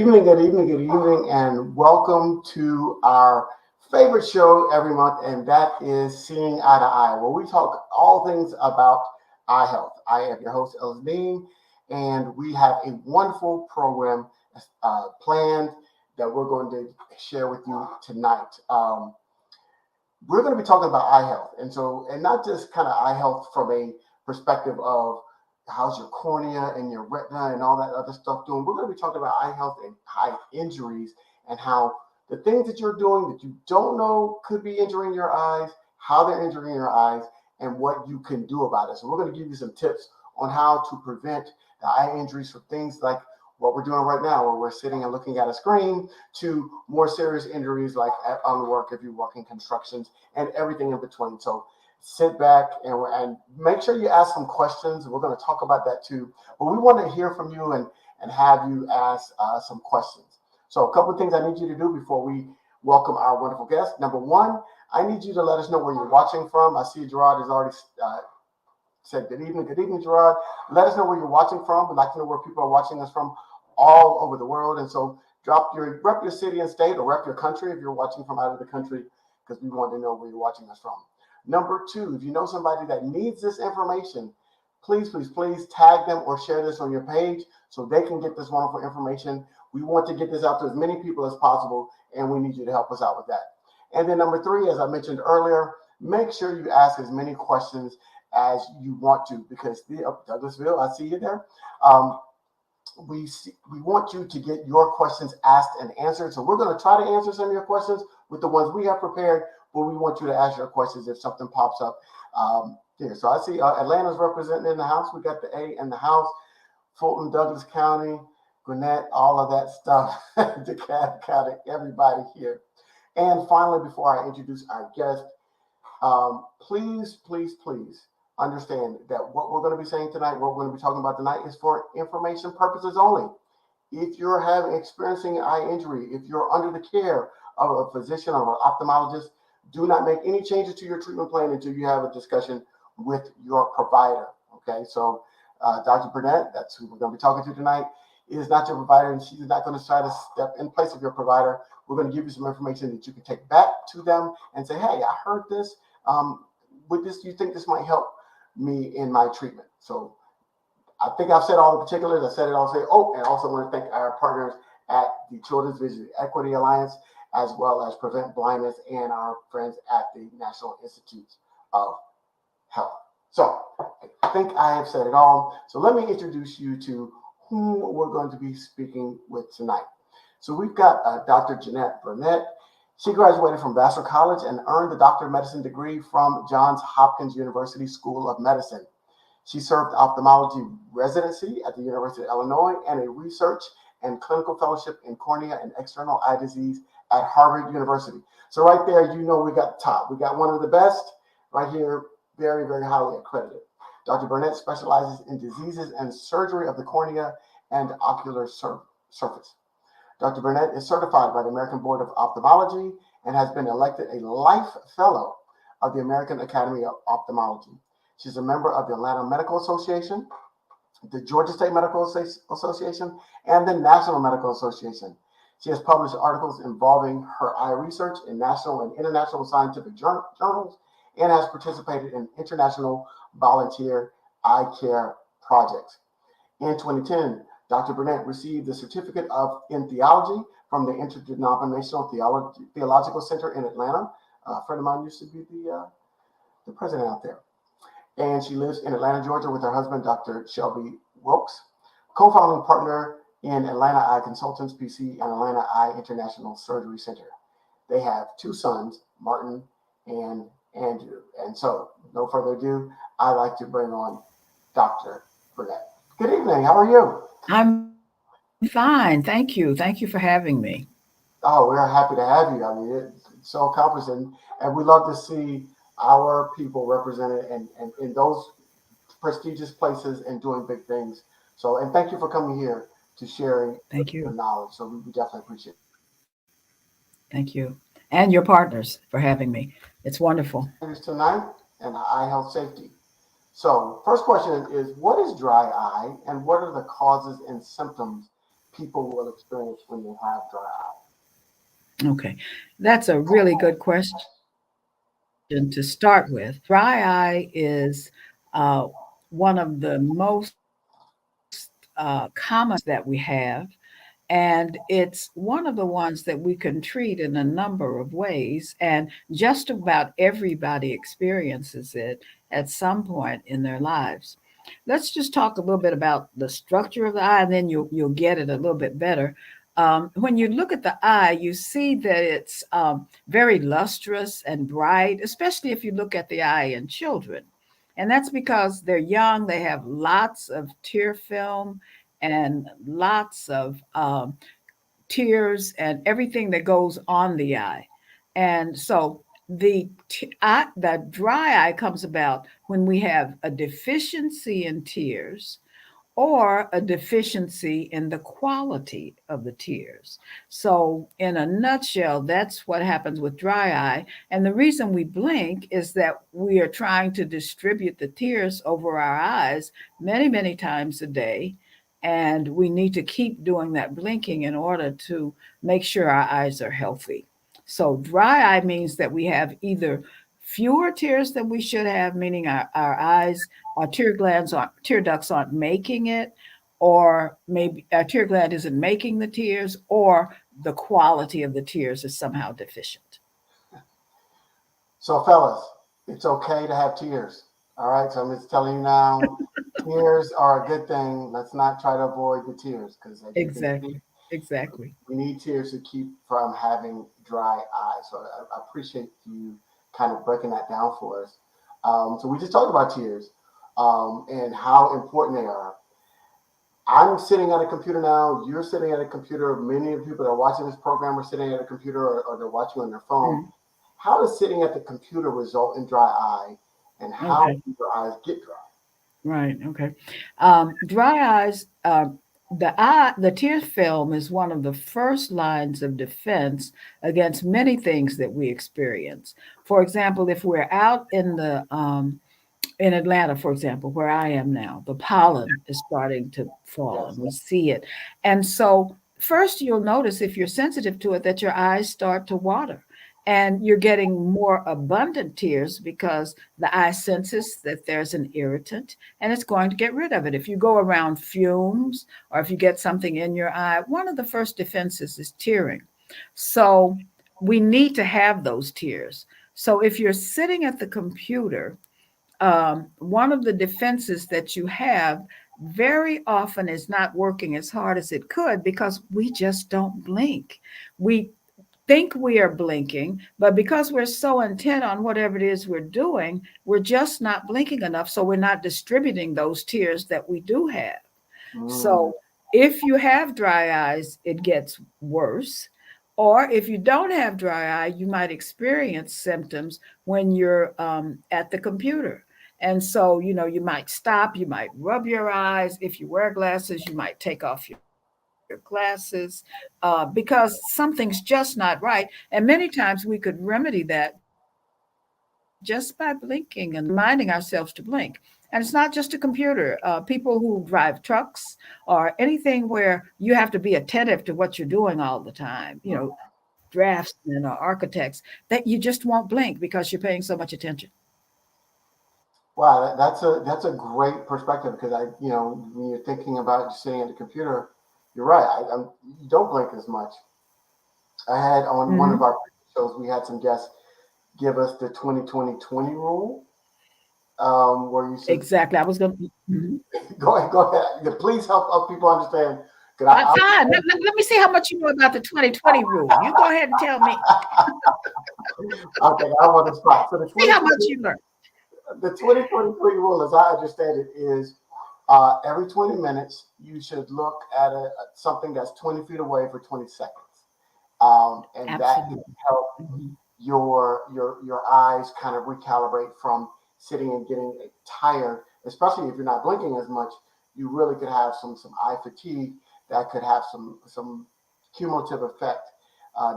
good evening, and welcome to our favorite show every month, and that is Seeing Eye to Eye, where we talk all things about eye health. I am your host, Dean, and we have a wonderful program planned that we're going to share with you tonight. We're going to be talking about eye health, and not just kind of eye health from a perspective of how's your cornea and your retina and all that other stuff doing. We're going to be talking about eye health and eye injuries and how the things that you're doing that you don't know could be injuring your eyes, how they're injuring your eyes, and what you can do about it. So we're going to give you some tips on how to prevent the eye injuries from things like what we're doing right now, where we're sitting and looking at a screen, to more serious injuries like on work if you work in constructions and everything in between. So sit back and make sure you ask some questions. We're going to talk about that too. But we want to hear from you and have you ask some questions. So a couple of things I need you to do before we welcome our wonderful guest. Number one, I need you to let us know where you're watching from. I see Gerard has already said good evening. Good evening, Gerard. Let us know where you're watching from. We'd like to know where people are watching us from all over the world. And so rep your city and state, or rep your country if you're watching from out of the country, because we want to know where you're watching us from. Number two, if you know somebody that needs this information, please tag them or share this on your page so they can get this wonderful information. We want to get this out to as many people as possible, and we need you to help us out with that. And then number three, as I mentioned earlier, make sure you ask as many questions as you want to, because Douglasville, I see you there. We want you to get your questions asked and answered. So we're going to try to answer some of your questions with the ones we have prepared, but we want you to ask your questions if something pops up here. So I see Atlanta's represented in the house. We got the A in the house. Fulton, Douglas County, Gwinnett, all of that stuff. DeKalb County, everybody here. And finally, before I introduce our guest, please understand that what we're going to be saying tonight, what we're going to be talking about tonight, is for information purposes only. If you're experiencing eye injury, if you're under the care of a physician or an ophthalmologist, do not make any changes to your treatment plan until you have a discussion with your provider. Okay, so Dr. Burnett, that's who we're going to be talking to tonight, is not your provider, and she's not going to try to step in place of your provider. We're going to give you some information that you can take back to them and say, hey, I heard this. With this, do you think this might help me in my treatment? So I think I've said all the particulars. I said it all. And also want to thank our partners at the Children's Vision Equity Alliance, as well as Prevent Blindness, and our friends at the National Institutes of Health. So I think I have said it all. So let me introduce you to whom we're going to be speaking with tonight. So we've got Dr. Jeanette Burnett. She graduated from Vassar College and earned the Doctor of Medicine degree from Johns Hopkins University School of Medicine. She served ophthalmology residency at the University of Illinois and a research and clinical fellowship in cornea and external eye disease at Harvard University. So right there, you know we got the top. We got one of the best right here, very, very highly accredited. Dr. Burnett specializes in diseases and surgery of the cornea and ocular surface. Dr. Burnett is certified by the American Board of Ophthalmology and has been elected a Life Fellow of the American Academy of Ophthalmology. She's a member of the Atlanta Medical Association, the Georgia State Medical Association, and the National Medical Association. She has published articles involving her eye research in national and international scientific journals, and has participated in international volunteer eye care projects. In 2010, Dr. Burnett received the certificate in theology from the Interdenominational Theological Center in Atlanta. A friend of mine used to be the president out there. And she lives in Atlanta, Georgia, with her husband, Dr. Shelby Wilkes, co-founding partner in Atlanta Eye Consultants, PC, and Atlanta Eye International Surgery Center. They have two sons, Martin and Andrew. And so, no further ado, I'd like to bring on Dr. Burnett. Good evening. How are you? I'm fine. Thank you. Thank you for having me. Oh, we're happy to have you. I mean, it's so accomplished, and we love to see our people represented and in those prestigious places and doing big things. So, and thank you for coming here to sharing Thank your you. knowledge. So we definitely appreciate it. Thank you. And your partners for having me. It's wonderful. Tonight and eye health safety. So, first question is, what is dry eye and what are the causes and symptoms people will experience when they have dry eye? Okay, that's a really good question to start with. Dry eye is uh, one of the most common that we have. And it's one of the ones that we can treat in a number of ways. And just about everybody experiences it at some point in their lives. Let's just talk a little bit about the structure of the eye, and then you'll get it a little bit better. When you look at the eye, you see that it's very lustrous and bright, especially if you look at the eye in children. And that's because they're young, they have lots of tear film and lots of tears and everything that goes on the eye. And so the dry eye comes about when we have a deficiency in tears or a deficiency in the quality of the tears. So, in a nutshell, that's what happens with dry eye. And the reason we blink is that we are trying to distribute the tears over our eyes many, many times a day. And we need to keep doing that blinking in order to make sure our eyes are healthy. So, dry eye means that we have either fewer tears than we should have, meaning our eyes, our tear ducts aren't making it, or maybe our tear gland isn't making the tears, or the quality of the tears is somehow deficient. So, fellas, it's okay to have tears. All right. So I'm just telling you now, tears are a good thing. Let's not try to avoid the tears because, as you can see, Exactly. Exactly. we need tears to keep from having dry eyes. So I appreciate you kind of breaking that down for us. So we just talked about tears and how important they are. I'm sitting at a computer now. You're sitting at a computer. Many of the people that are watching this program are sitting at a computer or they're watching on their phone. Mm, How does sitting at the computer result in dry eye, and how okay. do your eyes get dry? Right. Okay. Dry eyes. The tear film is one of the first lines of defense against many things that we experience. For example, if we're out in Atlanta, for example, where I am now, the pollen is starting to fall and Yes. we see it. And so, first, you'll notice if you're sensitive to it that your eyes start to water and you're getting more abundant tears because the eye senses that there's an irritant and it's going to get rid of it. If you go around fumes or if you get something in your eye, one of the first defenses is tearing. So, we need to have those tears. So, if you're sitting at the computer, one of the defenses that you have very often is not working as hard as it could because we just don't blink. We think we are blinking, but because we're so intent on whatever it is we're doing, we're just not blinking enough. So we're not distributing those tears that we do have. Mm, So if you have dry eyes, it gets worse. Or if you don't have dry eye, you might experience symptoms when you're at the computer. And so, you might stop, you might rub your eyes. If you wear glasses, you might take off your glasses because something's just not right. And many times we could remedy that just by blinking and reminding ourselves to blink. And it's not just a computer. People who drive trucks or anything where you have to be attentive to what you're doing all the time, draftsmen or architects, that you just won't blink because you're paying so much attention. wow, that's a great perspective because when you're thinking about just sitting at the computer, you're right. You don't blink as much. I had on one of Mhm. our shows, we had some guests give us the 20-20-20 rule, where you should Exactly. I was going to. go ahead. Yeah, please help people understand. Because Fine. Let me see how much you know about the 2020 rule. You go ahead and tell me. okay, I want to spot. So See how much you learned. the 20-20-20 rule, as I understand it, is every 20 minutes you should look at something that's 20 feet away for 20 seconds, and that can Absolutely. help Mhm. your eyes kind of recalibrate from sitting and getting tired, especially if you're not blinking as much. You really could have some eye fatigue that could have some cumulative effect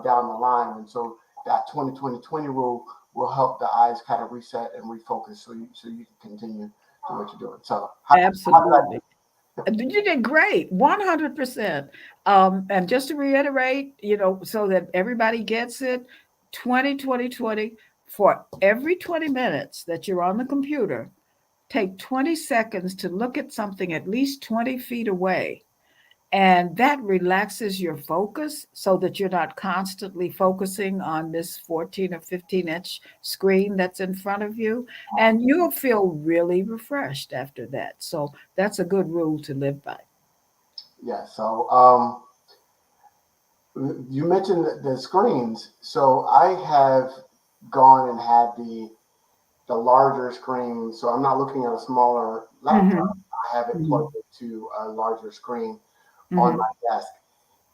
down the line. And so that 20-20-20 rule will help the eyes kind of reset and refocus so you can continue to do what you're doing. So how did I Absolutely. do? You did great, 100%. And just to reiterate, so that everybody gets it, 20, 20, 20. For every 20 minutes that you're on the computer, take 20 seconds to look at something at least 20 feet away. And that relaxes your focus so that you're not constantly focusing on this 14 or 15-inch screen that's in front of you. And you'll feel really refreshed after that. So that's a good rule to live by. Yeah. So you mentioned the screens. So I have gone and had the larger screen. So I'm not looking at a smaller laptop. Hmm. I have it Hmm. plugged into a larger screen on Hmm. my desk.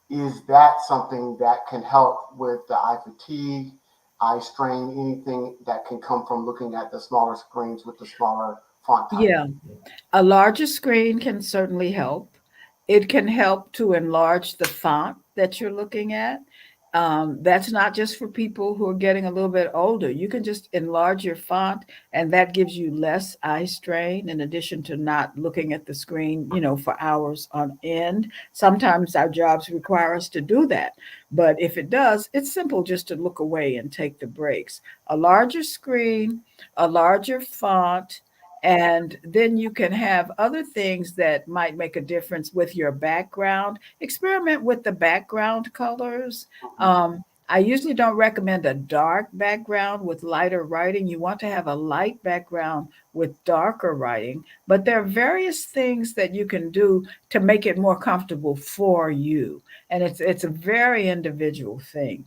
Is that something that can help with the eye fatigue, eye strain, anything that can come from looking at the smaller screens with the smaller font type? Yeah. A larger screen can certainly help. It can help to enlarge the font that you're looking at. That's not just for people who are getting a little bit older. You can just enlarge your font, and that gives you less eye strain in addition to not looking at the screen, for hours on end. Sometimes our jobs require us to do that. But if it does, it's simple just to look away and take the breaks. A larger screen, a larger font, and then you can have other things that might make a difference with your background. Experiment with the background colors. Mhm. I usually don't recommend a dark background with lighter writing. You want to have a light background with darker writing, but there are various things that you can do to make it more comfortable for you. And it's a very individual thing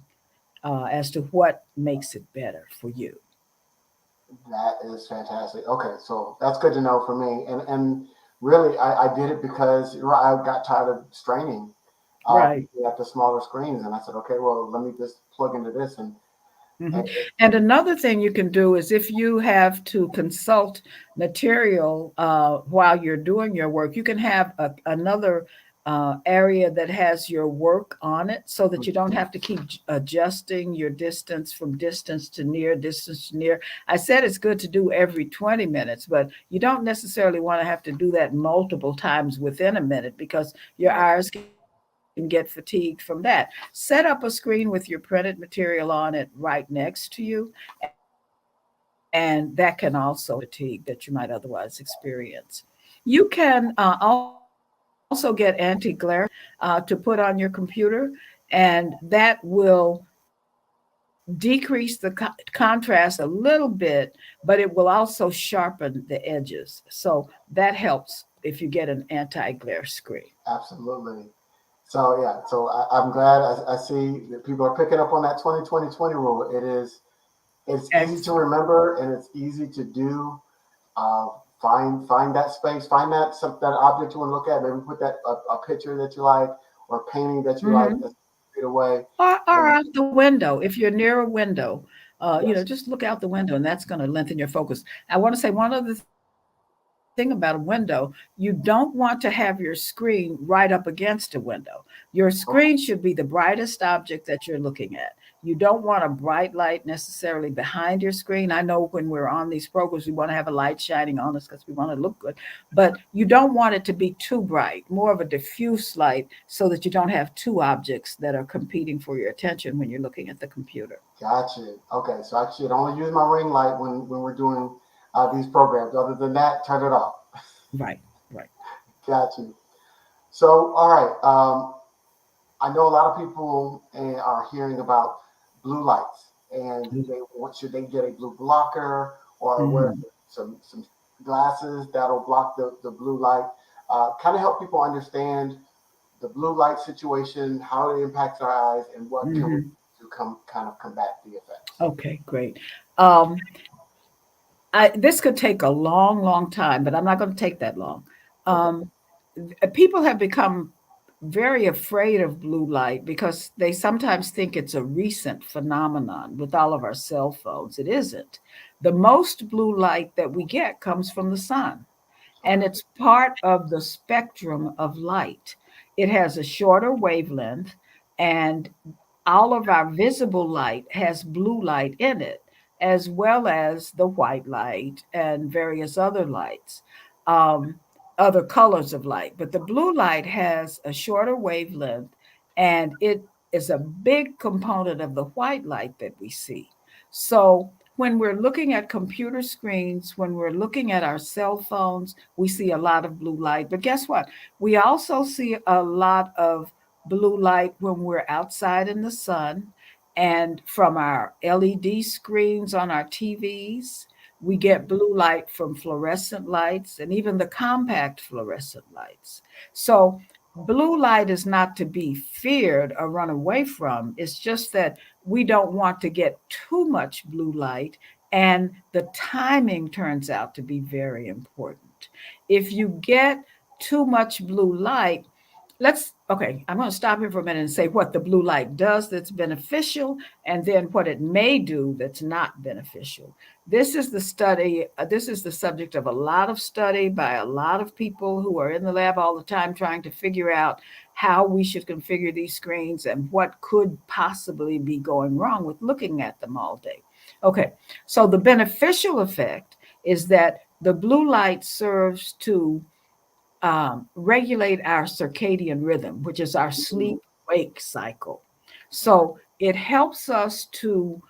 as to what makes it better for you. That is fantastic. Okay, so that's good to know for me. And really, I did it because I got tired of straining Right. looking at the smaller screens, and I said, okay, well, let me just plug into this and Mhm. And another thing you can do is if you have to consult material while you're doing your work, you can have another area that has your work on it so that you don't have to keep adjusting your distance from distance to near, distance to near. I said it's good to do every 20 minutes, but you don't necessarily want to have to do that multiple times within a minute because your right. eyes can get fatigued from that. Set up a screen with your printed material on it right next to you, and that can also help with the fatigue that you might otherwise experience. You can also get anti-glare to put on your computer, and that will decrease the contrast a little bit, but it will also sharpen the edges. So that helps if you get an anti-glare screen. Absolutely. So yeah, so I'm glad I see that people are picking up on that 20-20-20 rule. It's easy to Excellent. remember and it's easy to do. Uh, find that space, find that object you want to look at. Maybe put that a picture that you like or a painting that you like Mhm. that's feet away. Or And out the window. If you're near a window, yes, just look out the window, and that's going to lengthen your focus. I want to say one other thing about a window. You don't want to have your screen right up against a window. Your screen should be the okay, brightest object that you're looking at. You don't want a bright light necessarily behind your screen. I know when we're on these programs, we want to have a light shining on us because we want to look good, but you don't want it to be too bright, more of a diffuse light so that you don't have two objects that are competing for your attention when you're looking at the computer. gotcha. Okay, so I should only use my ring light when we're doing these programs. Other than that, turn it off. Right, right. Gotcha. So all right, I know a lot of people are hearing about blue lights, and they want should they get a blue blocker or wear Mhm. some glasses that'll block the blue light. Kind of help people understand the blue light situation, how it impacts our eyes, and what can we Mhm. do to come kind of combat the effects. Okay, great. Um, this could take a long, long time, but I'm not going to take that long. Okay. Um, People have become very afraid of blue light because they sometimes think it's a recent phenomenon with all of our cell phones. It isn't. The most blue light that we get comes from the sun, and Okay. it's part of the spectrum of light. It has a shorter wavelength, and all of our visible light has blue light in it, as well as the white light and various other lights. Um, other colors of light, but the blue light has a shorter wavelength and it is a big component of the white light that we see. So when we're looking at computer screens, when we're looking at our cell phones, we see a lot of blue light. But guess what? We also see a lot of blue light when we're outside in the sun and from our LED screens on our TVs. We get blue light from fluorescent lights and even the compact fluorescent lights. So, blue light is not to be feared or run away from. It's just that we don't want to get too much blue light, and the timing turns out to be very important. If you get too much blue light, I'm going to stop here for a minute and say what the blue light does that's beneficial and then what it may do that's not beneficial. This is the subject of a lot of study by a lot of people who are in the lab all the time trying to figure out how we should configure these screens and what could possibly be going wrong with looking at them all day. Okay, so the beneficial effect is that the blue light serves to regulate our circadian rhythm, which is our sleep wake cycle. So it helps us to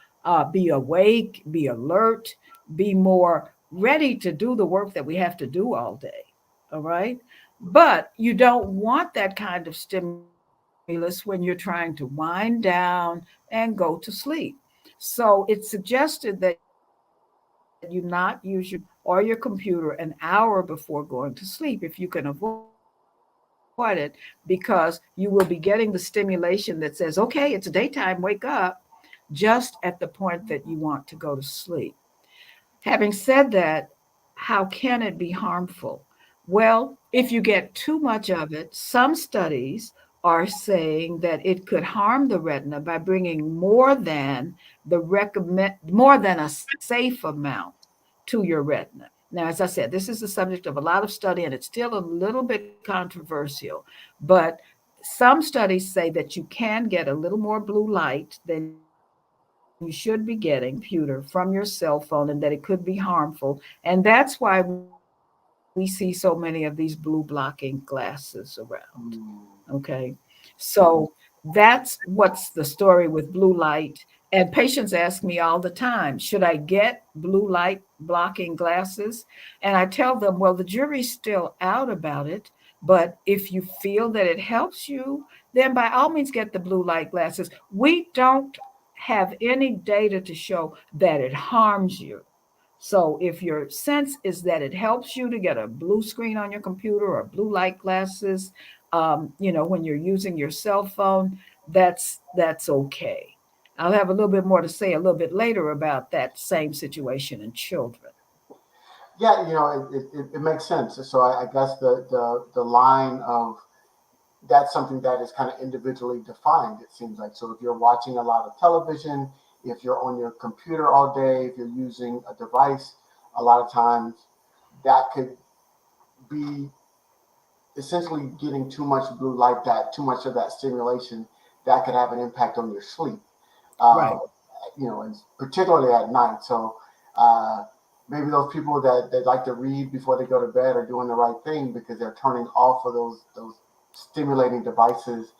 be awake, be alert, be more ready to do the work that we have to do all day. All right. But you don't want that kind of stimulus when you're trying to wind down and go to sleep. So it's suggested that you not use your phone or your computer an hour before going to sleep if you can avoid it, because you will be getting the stimulation that says, okay, it's daytime, wake up, just at the point that you want to go to sleep. Having said that, how can it be harmful? Well, if you get too much of it, some studies are saying that it could harm the retina by bringing more than a safe amount to your retina. Now, as I said, this is the subject of a lot of study and it's still a little bit controversial, but some studies say that you can get a little more blue light than you should be getting computer from your cell phone and that it could be harmful. And that's why we see so many of these blue blocking glasses around. Okay. So that's what's the story with blue light. And patients ask me all the time, should I get blue light blocking glasses? And I tell them, well, the jury's still out about it. But if you feel that it helps you, then by all means get the blue light glasses. We don't have any data to show that it harms you. So if your sense is that it helps you to get a blue screen on your computer or blue light glasses, when you're using your cell phone, that's okay. I'll have a little bit more to say a little bit later about that same situation in children. Yeah, it makes sense. So I guess the line of that's something that is kind of individually defined, it seems like. So if you're watching a lot of television, if you're on your computer all day, if you're using a device, a lot of times that could be essentially getting too much blue light, that too much of that stimulation, that could have an impact on your sleep. Uh, Right. and particularly at night. So uh, maybe those people that like to read before they go to bed are doing the right thing because they're turning off of those stimulating devices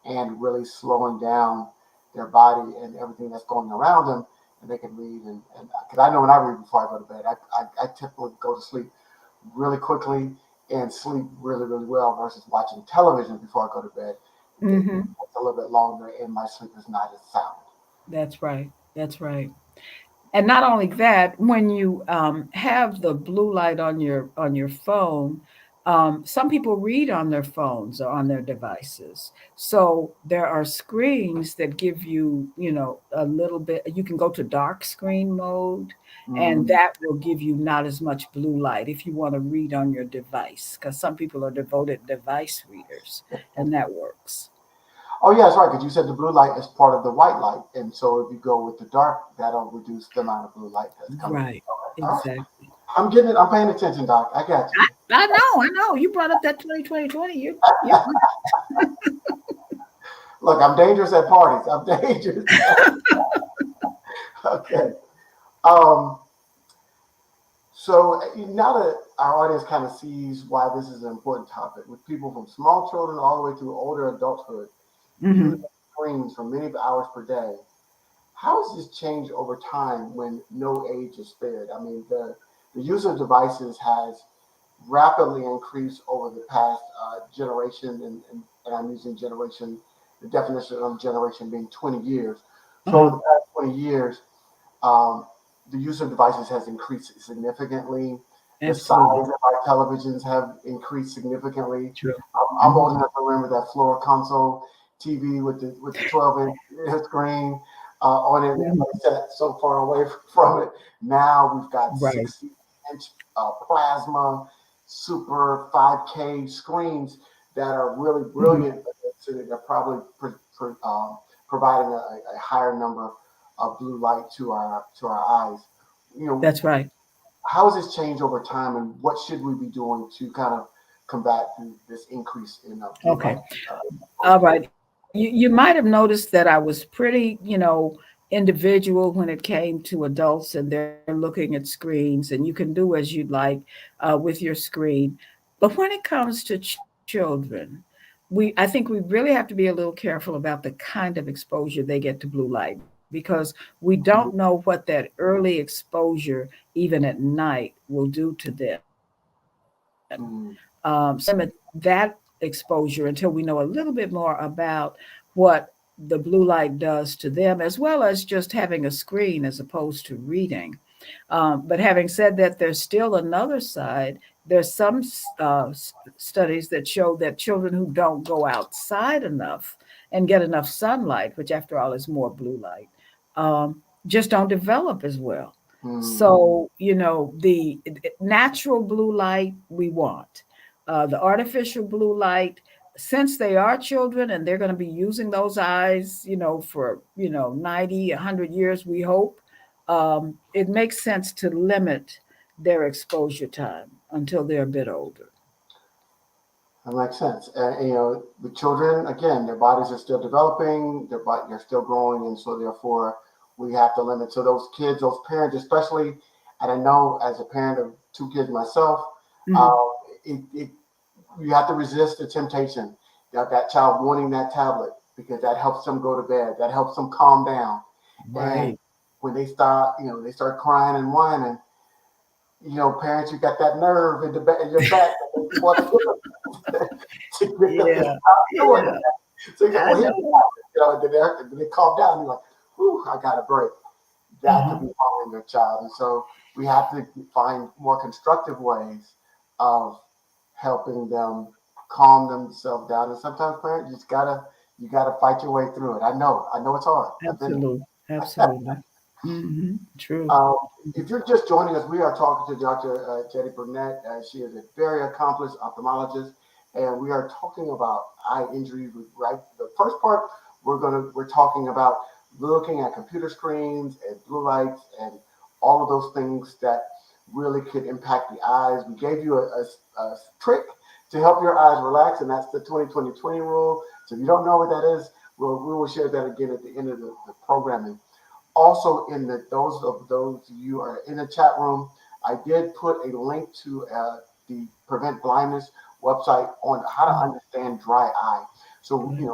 and really slowing down their body and everything that's going around them, and they can read. And because I know when I read before I go to bed, I typically go to sleep really quickly and sleep really, really well versus watching television before I go to bed. It Hmm. takes a little bit longer and my sleep is not as sound. That's right. That's right. And not only that, when you have the blue light on your phone, some people read on their phones or on their devices. So there are screens that give you, a little bit. You can go to dark screen mode, and Mm. that will give you not as much blue light if you want to read on your device, because some people are devoted device readers, and that works. Oh, yeah, that's right. Because you said the blue light is part of the white light, and so if you go with the dark, that'll reduce the amount of blue light that's coming. Right. All right. Exactly. I'm getting it. I'm paying attention, Doc. I got you. I know. You brought up that 2020. You Look, I'm dangerous at parties. I'm dangerous. Okay. Um, so now that our audience kind of sees why this is an important topic. With people from small children all the way through older adulthood, use Mhm. screens for many hours per day. How has this changed over time when no age is spared? I mean, the use of devices has rapidly increased over the past generation, and I'm using generation, the definition of generation being 20 years. So over Uh-huh. the past 20 years, um, the use of devices has increased significantly. The size Absolutely. of our televisions have increased significantly. True. I'm old Mhm. enough to remember that floor console TV with the 12-inch screen on it. And Mhm. like I said, so far away from it. Now we've got Right. 60-inch plasma, super 5K screens that are really Mhm. brilliant. So they're probably providing a higher number of blue light to our eyes. You know, That's right. how has this changed over time, and what should we be doing to kind of combat this increase in blue light Okay. All exposure? right. You might have noticed that I was pretty, individual when it came to adults and they're looking at screens, and you can do as you'd like with your screen. But when it comes to children, I think we really have to be a little careful about the kind of exposure they get to blue light, because we don't Mhm. know what that early exposure, even at night, will do to them. Mhm. So we have to limit that exposure until we know a little bit more about what the blue light does to them, as well as just having a screen as opposed to reading. But having said that, there's still another side. There's some studies that show that children who don't go outside enough and get enough sunlight, which after all is more blue light, just don't develop as well. Mhm. So, the natural blue light we want, the artificial blue light, since they are children and they're going to be using those eyes, for, 90, 100 years, we hope, it makes sense to limit their exposure time until they're a bit older. That makes sense. And, the children, again, their bodies are still developing, they're still growing, and so therefore we have to limit. So those kids, those parents, especially, and I know as a parent of two kids myself, uh, Mhm. it you have to resist the temptation that child wanting that tablet because that helps them go to bed, that helps them calm down. And Right. when they start crying and whining, parents, you got that nerve in your back that you want to give them to get them to Yeah. stop doing Yeah. that. So you go, I well, here's the know. then they calm down. You're like, whew, I got a break. That could Uh-huh. be harming your child. And so we have to find more constructive ways of helping them calm themselves down. And sometimes parents you gotta fight your way through it. I know it's hard. I've been Absolutely. Absolutely. True. Um, if you're just joining us, we are talking to Dr. Jetty Burnett. She is a very accomplished ophthalmologist, and we are talking about eye injuries. Right, the first part we're talking about looking at computer screens and blue lights and all of those things that really could impact the eyes. We gave you a trick to help your eyes relax, and that's the 20-20-20 rule. So if you don't know what that is, we will share that again at the end of the programming. Also, in those of you are in the chat room, I did put a link to the Prevent Blindness website on how to Mhm. understand dry eye. So Right.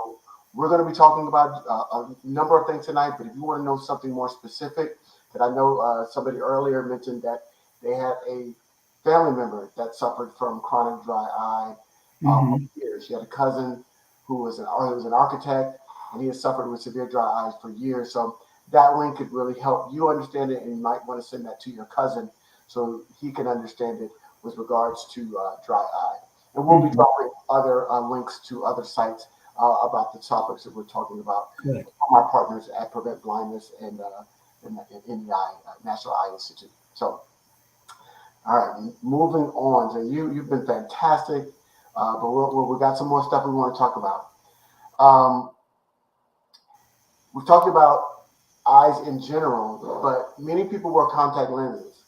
we're going to be talking about a number of things tonight. But if you want to know something more specific, that I know somebody earlier mentioned that they had a family member that suffered from chronic dry eye for Mhm. years. She had a cousin who was an architect, and he has suffered with severe dry eyes for years. So that link could really help you understand it, and you might want to send that to your cousin so he can understand it with regards to dry eye. And we'll be Mhm. dropping other links to other sites about the topics that we're talking about Good. from our partners at Prevent Blindness and in the National Eye Institute. So, all right, moving on. So you've been fantastic, but we got some more stuff we want to talk about. Um, we've talked about eyes in general, but many people wear contact lenses.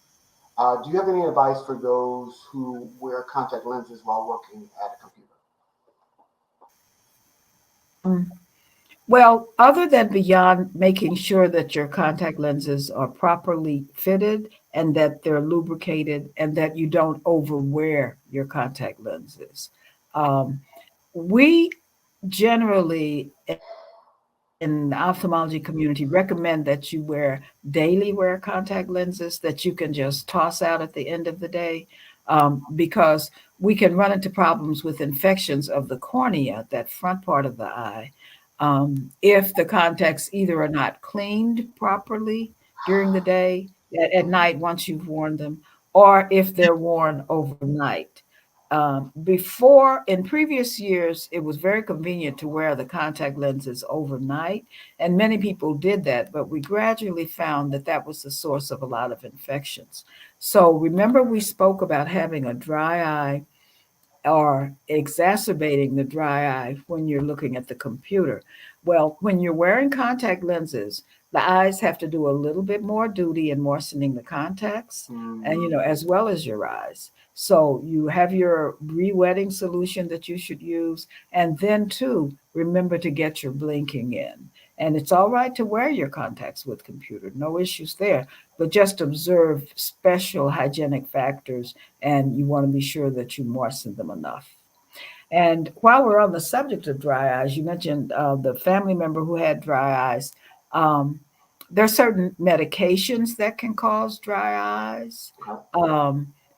Do you have any advice for those who wear contact lenses while working at a computer? Um, Well, other than beyond making sure that your contact lenses are properly fitted and that they're lubricated and that you don't overwear your contact lenses, um, we generally in the ophthalmology community recommend that you wear contact lenses that you can just toss out at the end of the day, because we can run into problems with infections of the cornea, that front part of the eye, if the contacts either are not cleaned properly during the day, at night once you've worn them, or if they're worn overnight. Before, in previous years, it was very convenient to wear the contact lenses overnight, and many people did that, but we gradually found that that was the source of a lot of infections. So remember, we spoke about having a dry eye or exacerbating the dry eye when you're looking at the computer. Well, when you're wearing contact lenses, the eyes have to do a little bit more duty in moistening the contacts, and as well as your eyes. So you have your re-wetting solution that you should use, and then too, remember to get your blinking in. And it's all right to wear your contacts with computer, no issues there, but just observe special hygienic factors, and you want to be sure that you moisten them enough. And while we're on the subject of dry eyes, you mentioned the family member who had dry eyes. Um, there are certain medications that can cause dry eyes.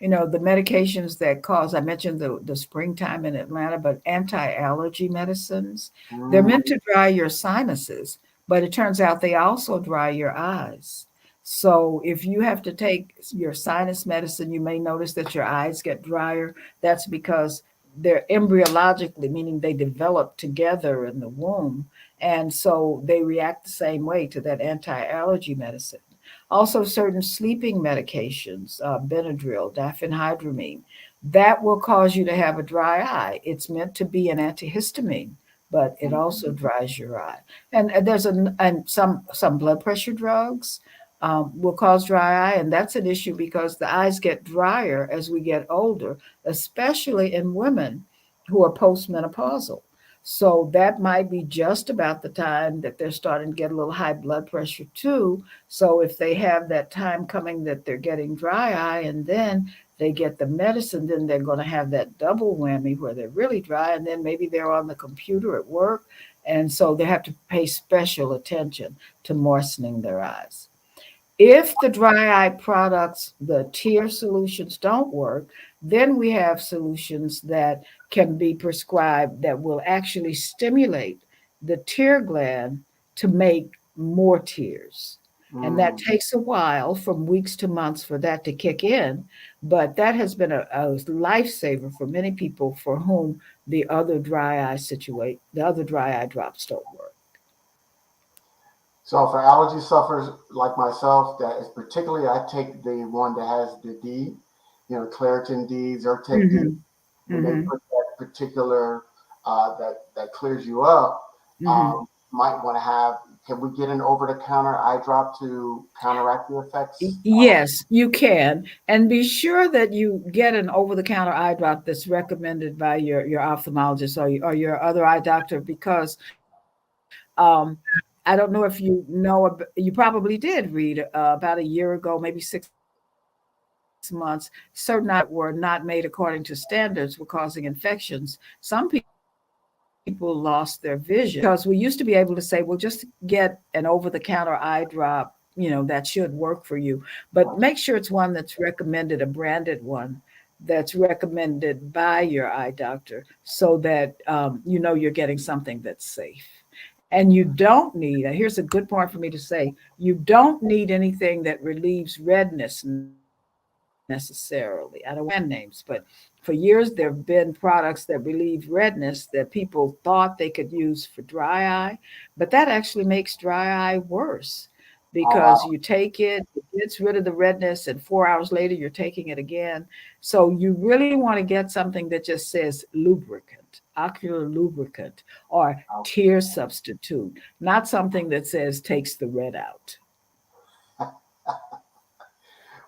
The medications that cause, I mentioned the springtime in Atlanta, but anti-allergy medicines, they're meant to dry your sinuses, but it turns out they also dry your eyes. So if you have to take your sinus medicine, you may notice that your eyes get drier. That's because they're embryologically, meaning they develop together in the womb. And so they react the same way to that anti allergy medicine. Also, certain sleeping medications, Benadryl, diphenhydramine, that will cause you to have a dry eye. It's meant to be an antihistamine, but it also dries your eye. And some blood pressure drugs will cause dry eye, and that's an issue because the eyes get drier as we get older, especially in women who are postmenopausal. So that might be just about the time that they're starting to get a little high blood pressure too. So if they have that time coming that they're getting dry eye and then they get the medicine, then they're going to have that double whammy where they're really dry and then maybe they're on the computer at work. And so they have to pay special attention to moistening their eyes. If the dry eye products, the tear solutions don't work, then we have solutions that can be prescribed that will actually stimulate the tear gland to make more tears. And that takes a while, from weeks to months, for that to kick in. But that has been a lifesaver for many people for whom the other dry eye drops don't work. So for allergy sufferers like myself, that is particularly, I take the one that has the D, Claritin D, Zyrtec D, Hmm. when they Hmm. put that particular that clears you up. Hmm. Might want to have. Can we get an over-the-counter eye drop to counteract the effects? Yes, you can. And be sure that you get an over the counter eye drop that's recommended by your ophthalmologist or your other eye doctor, because I don't know if you know, you probably did read about a year ago, maybe 6 months, certain eye drops that were not made according to standards were causing infections. Some people lost their vision because we used to be able to say, well, just get an over the counter eye drop, that should work for you. But make sure it's one that's recommended, a branded one that's recommended by your eye doctor, so that you're getting something that's safe. And you don't need, here's a good point for me to say, you don't need anything that relieves redness necessarily. I don't want to name names, but for years there have been products that relieve redness that people thought they could use for dry eye, but that actually makes dry eye worse because Oh you wow. take it gets rid of the redness, and 4 hours later you're taking it again. So you really want to get something that just says lubricant, ocular lubricant, or tear substitute, not something that says takes the red out.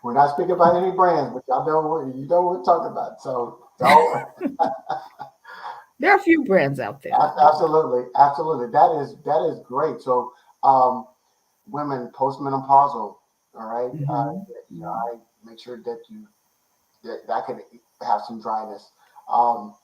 We're not speaking about any brands, but y'all know what you know what we're talking about. So don't. There are a few brands out there. Absolutely, absolutely. That is great. So, women postmenopausal, all right. Mhm. I make sure that that can have some dryness. Um,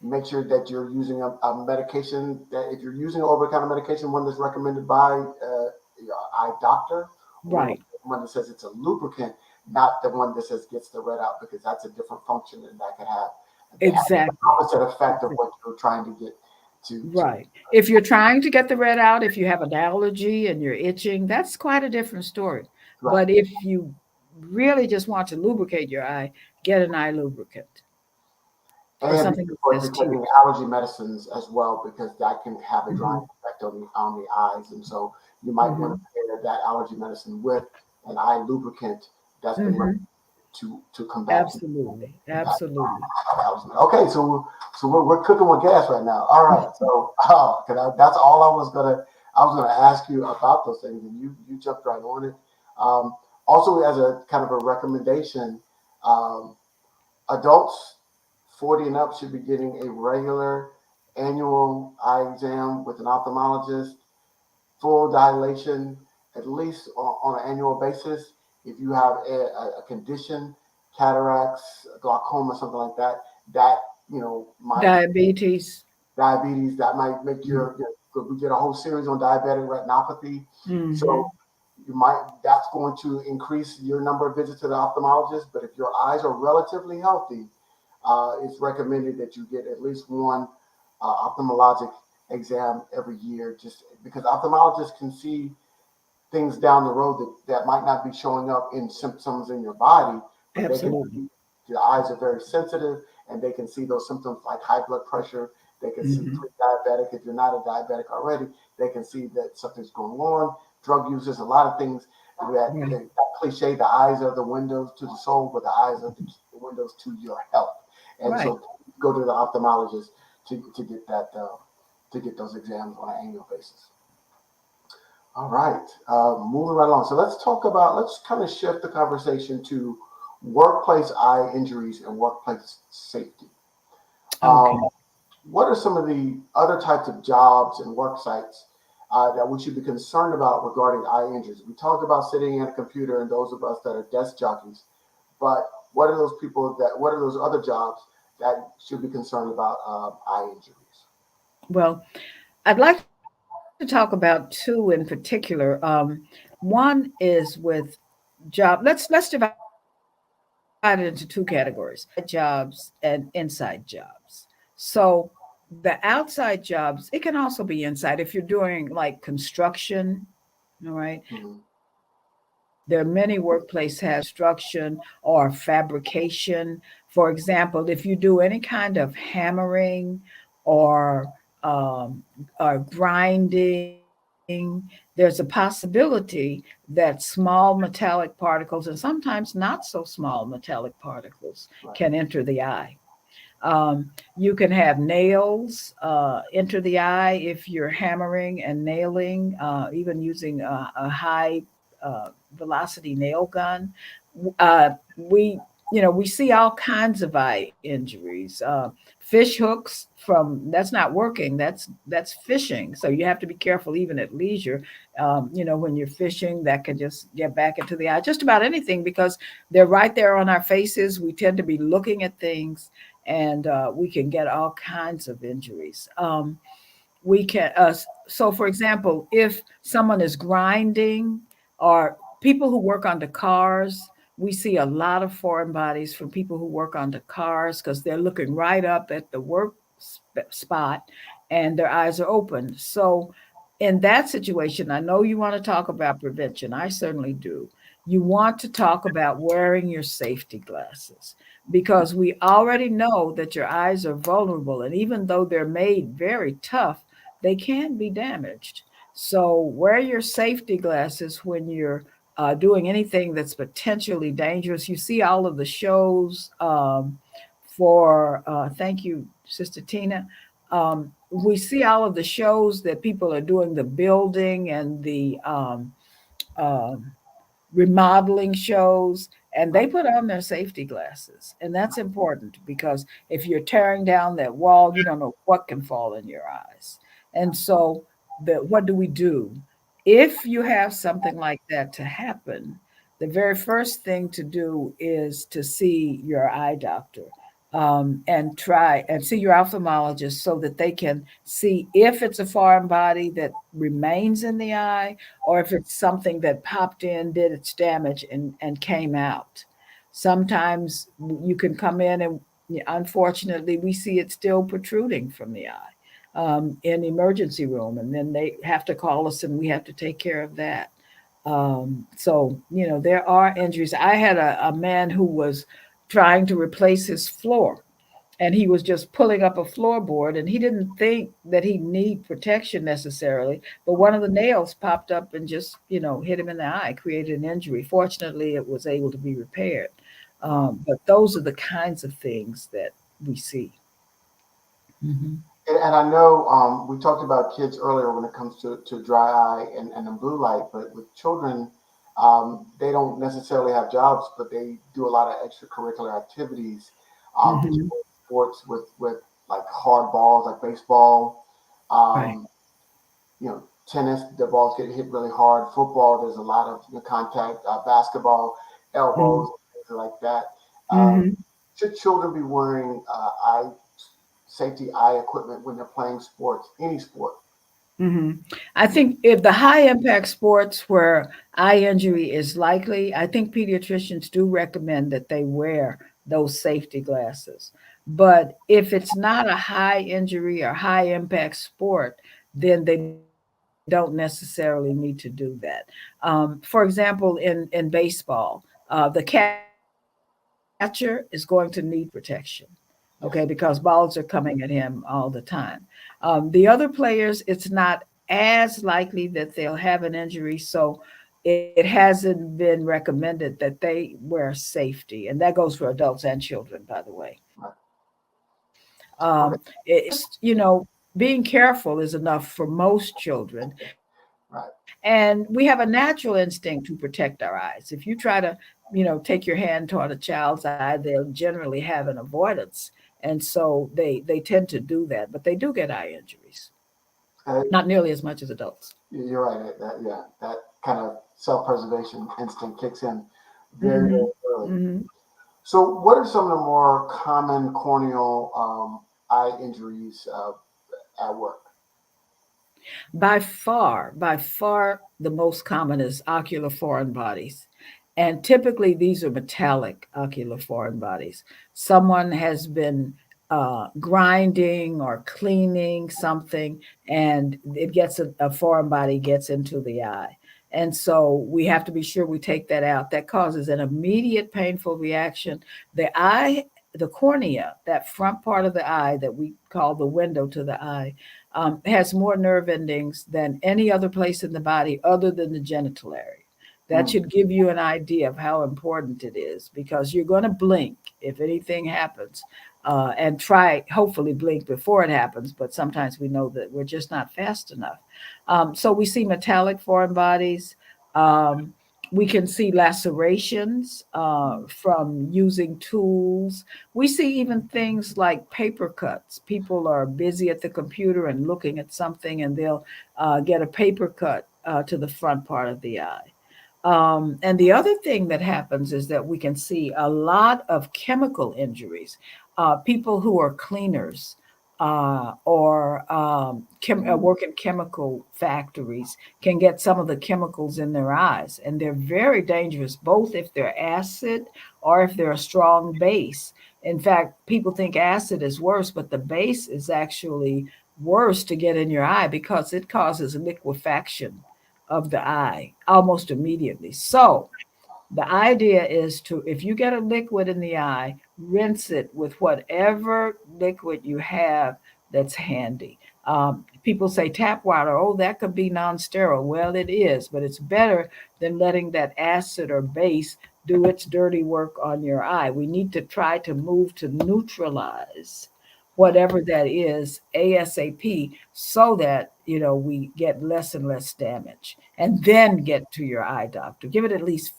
Make sure that you're using a medication that if you're using over the counter medication, one that's recommended by your eye doctor, or Right. one that says it's a lubricant, not the one that says gets the red out, because that's a different function and that can have the Exactly. opposite effect of what you're trying to get to. Right. If you're trying to get the red out, if you have an allergy and you're itching, that's quite a different story. Right. But if you really just want to lubricate your eye, get an eye lubricant or And be something that careful if says you're taking tears. allergy medicines as well, because that can have a drying Hmm. effect on the eyes. And so you might want Hmm. to pair that allergy medicine with an eye lubricant that's been recommended Hmm. to combat Absolutely. impact Absolutely. of allergy. Okay, so we're cooking with gas right now. All right, so that's all I was gonna ask you about those things, and you jumped right on it. Um, Also, as a kind of a recommendation, um, adults 40 and up should be getting a regular annual eye exam with an ophthalmologist, full dilation, at least on an annual basis. If you have a condition, cataracts, glaucoma, something like that, that might Diabetes. diabetes, that might make we get a whole series on diabetic retinopathy. So Hmm. that's going to increase your number of visits to the ophthalmologist. But if your eyes are relatively healthy, it's recommended that you get at least one ophthalmologic exam every year, just because ophthalmologists can see things down the road that might not be showing up in symptoms in your body, but they can Absolutely. see your eyes are very sensitive, and they can see those symptoms like high blood pressure. They can see Hmm. pre-diabetic if you're not a diabetic already. They can see that something's going on. Drug use, a lot of things Right. that cliche. The eyes are the windows to the soul, but the eyes are the windows to your health. And Right. so, go to the ophthalmologist to get that to get those exams on an annual basis. All right, moving right along. So let's kind of shift the conversation to workplace eye injuries and workplace safety. Okay. Um, what are some of the other types of jobs and work sites that we should be concerned about regarding eye injuries? We talked about sitting at a computer and those of us that are desk jockeys, but what are those other jobs that should be concerned about eye injuries? Well, I'd like to talk about two in particular. One is with job. Let's divide it into two categories: jobs and inside jobs. So the outside jobs, it can also be inside if you're doing like construction. All right. Mhm. There are many workplace hazards, construction or fabrication. For example, if you do any kind of hammering or um, or grinding, there's a possibility that small metallic particles, and sometimes not so small metallic particles, can Right. enter the eye. You can have nails enter the eye if you're hammering and nailing, even using a high velocity nail gun. We we see all kinds of eye injuries. Fish hooks from that's not working. That's fishing. So you have to be careful even at leisure. When you're fishing, that can just get back into the eye. Just about anything because they're right there on our faces. We tend to be looking at things and we can get all kinds of injuries. We can, so for example, if someone is grinding or people who work on the cars, we see a lot of foreign bodies from people who work on the cars because they're looking right up at the work spot and their eyes are open. So, in that situation, I know you want to talk about prevention. I certainly do. You want to talk about wearing your safety glasses because we already know that your eyes are vulnerable. And even though they're made very tough, they can be damaged. So wear your safety glasses when you're doing anything that's potentially dangerous. You see all of the shows thank you, Sister Tina. We see all of the shows that people are doing the building and the um, remodeling shows, and they put on their safety glasses. And that's important because if you're tearing down that wall, you don't know what can fall in your eyes. And so, what do we do? If you have something like that to happen, the very first thing to do is to see your eye doctor, and try and see your ophthalmologist so that they can see if it's a foreign body that remains in the eye or if it's something that popped in, did its damage, and came out. Sometimes you can come in and unfortunately we see it still protruding from the eye, in the emergency room, and then they have to call us and we have to take care of that. So, there are injuries. I had a man who was trying to replace his floor, and he was just pulling up a floorboard, and he didn't think that he need protection necessarily, but one of the nails popped up and just, hit him in the eye, created an injury. Fortunately, it was able to be repaired. But those are the kinds of things that we see. Mhm. And I know we talked about kids earlier when it comes to dry eye and the blue light, but with children, they don't necessarily have jobs, but they do a lot of extracurricular activities, Mhm. sports with like hard balls, like baseball, Right. um, tennis, the balls get hit really hard. Football, there's a lot of contact. Basketball, Mhm. elbows, things like that. Um, Mhm. should children be wearing eye safety eye equipment when they're playing sports, any sport? Mhm. I think if the high impact sports where eye injury is likely, I think pediatricians do recommend that they wear those safety glasses. But if it's not a high injury or high impact sport, then they don't necessarily need to do that. For example, in baseball, the catcher is going to need protection, okay, because balls are Yes. coming at him all the time. The other players, it's not as likely that they'll have an injury, so it hasn't been recommended that they wear safety, and that goes for adults and children, by the way. Right. Okay. Being careful is enough for most children. Right. And we have a natural instinct to protect our eyes. If you try to, take your hand toward a child's eye, they'll generally have an avoidance. And so they tend to do that, but they do get eye injuries, Uh, not nearly as much as adults. you're right. Yeah, that kind of self-preservation instinct kicks in very, very Hmm. early. Hmm. So, what are some of the more common corneal eye injuries at work? By far, the most common is ocular foreign bodies. And typically, these are metallic ocular foreign bodies. Someone has been grinding or cleaning something, and a foreign body gets into the eye. And so we have to be sure we take that out. That causes an immediate painful reaction. The cornea, that front part of the eye that we call the window to the eye, has more nerve endings than any other place in the body other than the genital area. That Mm, should give you an idea of how important it is because you're going to blink if anything happens, and try, hopefully, blink before it happens. But sometimes we know that we're just not fast enough. So we see metallic foreign bodies. Um, we can see lacerations from using tools. We see even things like paper cuts. People are busy at the computer and looking at something, and they'll get a paper cut to the front part of the eye. And the other thing that happens is that we can see a lot of chemical injuries. People who are cleaners or mm, work in chemical factories can get some of the chemicals in their eyes, and they're very dangerous, both if they're acid or if they're a strong base. In fact, people think acid is worse, but the base is actually worse to get in your eye because it causes liquefaction of the eye almost immediately. So the idea is to, if you get a liquid in the eye, rinse it with whatever liquid you have that's handy. People say tap water, oh, that could be non-sterile. Well, it is, but it's better than letting that acid or base do its dirty work on your eye. We need to try to move to neutralize right. whatever that is ASAP so that we get less and less damage, and then get to your eye doctor. Give it at least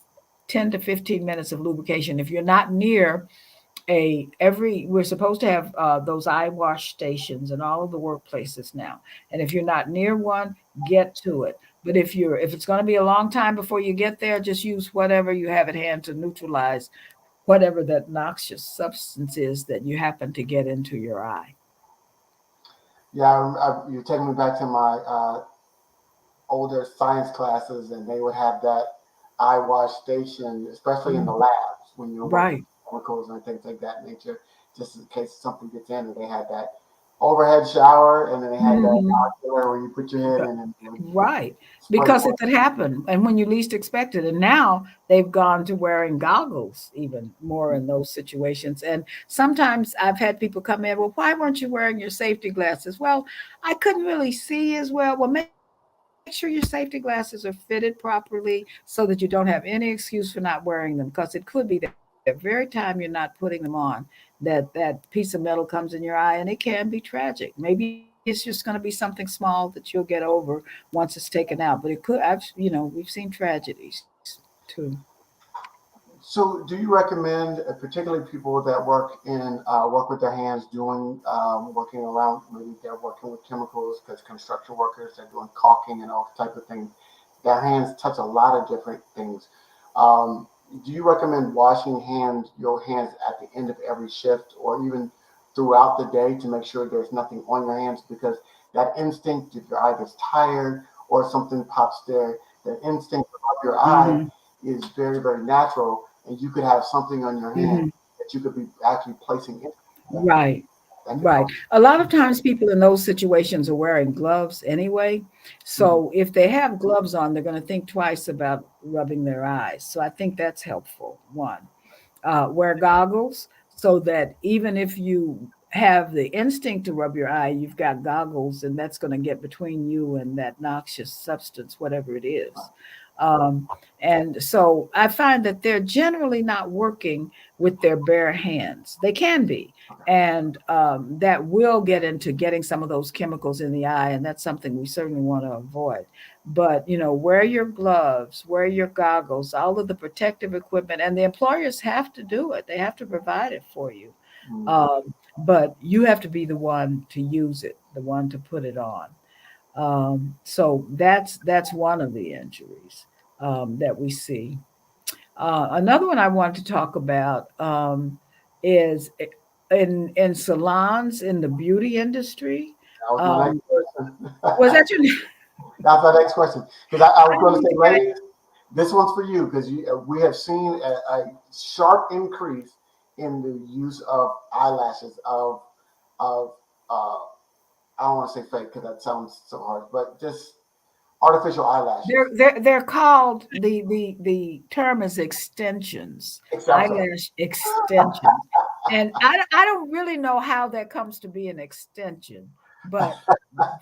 10 to 15 minutes of lubrication. If you're not near we're supposed to have those eye wash stations in all of the workplaces now. And if you're not near one, get to it. But if it's going to be a long time before you get there, just use whatever you have at hand to neutralize whatever that noxious substance is that you happen to get into your eye. Yeah, you're taking me back to my older science classes, and they would have that eye wash station, especially in the labs when you're working with chemicals and things like that nature, just in case something gets in. And they had that overhead shower, and then they had that where you put your head in. And because it could happen, and when you least expect it. And now they've gone to wearing goggles even more in those situations. And sometimes I've had people come in, well, why weren't you wearing your safety glasses? Well, I couldn't really see as well. Well, make sure your safety glasses are fitted properly so that you don't have any excuse for not wearing them, because it could be that very time you're not putting them on, that piece of metal comes in your eye, and it can be tragic. Maybe it's just going to be something small that you'll get over once it's taken out, but it could, we've seen tragedies too. So, do you recommend, particularly people that work with their hands, working around, maybe they're working with chemicals, because construction workers, they're doing caulking and all type of things. Their hands touch a lot of different things. Do you recommend washing your hands at the end of every shift, or even throughout the day, to make sure there's nothing on your hands? Because that instinct, if your eye gets tired or something pops there, that instinct to rub your eye is very, very natural. And you could have something on your hand that you could be actually placing it. Right. A lot of times people in those situations are wearing gloves anyway. So if they have gloves on, they're going to think twice about rubbing their eyes. So I think that's helpful. One, wear goggles so that even if you have the instinct to rub your eye, you've got goggles, and that's going to get between you and that noxious substance, whatever it is. And so I find that they're generally not working with their bare hands. They can be, and that will get into getting some of those chemicals in the eye, and that's something we certainly want to avoid. But wear your gloves, wear your goggles, all of the protective equipment, and the employers have to do it. They have to provide it for you, but you have to be the one to use it, the one to put it on. So that's one of the injuries that we see. Another one I want to talk about is in salons, in the beauty industry. That was my next question. Was that your? That's my next question, because I was going to say, ladies, this one's for you, because we have seen a sharp increase in the use of eyelashes of I don't want to say fake, because that sounds so hard, but just artificial eyelashes. They're called, the term is extensions, eyelash extensions, and I don't really know how that comes to be an extension, but